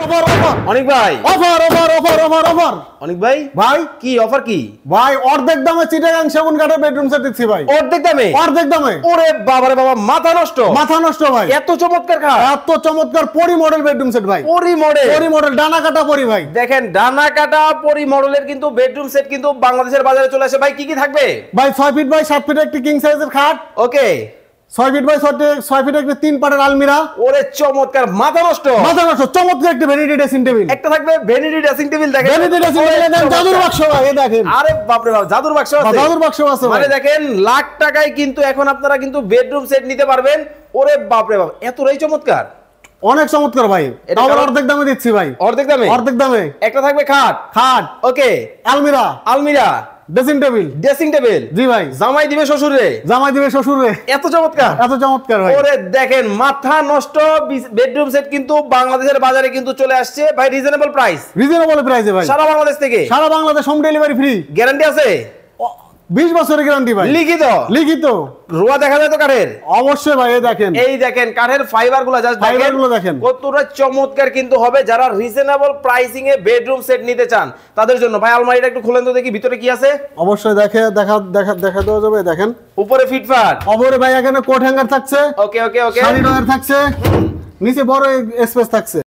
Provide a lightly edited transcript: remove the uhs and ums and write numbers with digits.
offer offer অনেক ভাই offer offer offer offer offer অনেক ভাই ভাই কি অফার কি ভাই অর্ধেক দামে চিটাগাং সেগুন কাঠের বেডরুম সেট দিচ্ছি ভাই অর্ধেক দামে অর্ধেক দামে ওরে বাবা রে বাবা মাথা নষ্ট ভাই এত চমৎকার খাট এত চমৎকার পরি মডেল বেডরুম সেট ভাই পরি মডেল ডানা কাটা পরি ভাই দেখেন ডানা কাটা পরি মডেলের কিন্তু বেডরুম সেট কিন্তু বাংলাদেশের বাজারে চলে আসে ভাই কি কি থাকবে 6 ফিট বাই 7 ফিট একটি কিং সাইজের খাট ওকে 6 ফিট বাই 6 ফিট একটি 3 পাটের আলমিরা ওরে চমৎকার মাথা নষ্ট চমৎকার একটি ভ্যানিটি ড্রেসিং টেবিল একটা থাকবে ভ্যানিটি ড্রেসিং টেবিল দেখেন ভ্যানিটি ড্রেসিং টেবিল দেন জাদুর বাক্স ভাই এই দেখেন আরে বাপ রে বাপ জাদুর বাক্স আছে জাদুর বাক্স আছে মানে দেখেন লাখ টাকায় কিন্তু এখন আপনারা কিন্তু বেডরুম সেট নিতে পারবেন ওরে বাপ রে বাপ এতটাই চমৎকার অনেক চমৎকার ভাই তাও অর্ধেক দামে দিচ্ছি ভাই অর্ধেক দামে একটা থাকবে খাট ওকে আলমিরা ড্রেসিং টেবিল জি ভাই জামাই দিবে শ্বশুরে এত চমৎকার ভাই ওরে দেখেন মাথা নষ্ট বেডরুম সেট কিন্তু বাংলাদেশের বাজারে কিন্তু চলে আসছে ভাই রিজনেবল প্রাইসে ভাই সারা Bangladesh home delivery free guarantee আছে 20 বছরের গ্যারান্টি ভাই লিখিত রোয়া দেখা যায় তো কাঠের অবশ্যই ভাই এই দেখেন কাঠের ফাইবার গুলো দেখেন কতটা চমৎকার কিন্তু হবে যারা রিজনেবল প্রাইসিং এ বেডরুম সেট নিতে চান তাদের জন্য ভাই আলমারিটা একটু খুলেন তো দেখি ভিতরে কি আছে অবশ্যই দেখা দেওয়া যাবে দেখেন উপরে ফিটফাট উপরে ভাই এখানে কোট হ্যাঙ্গার থাকছে ওকে শাড়ি ড্রয়ার থাকছে নিচে বড় স্পেস থাকছে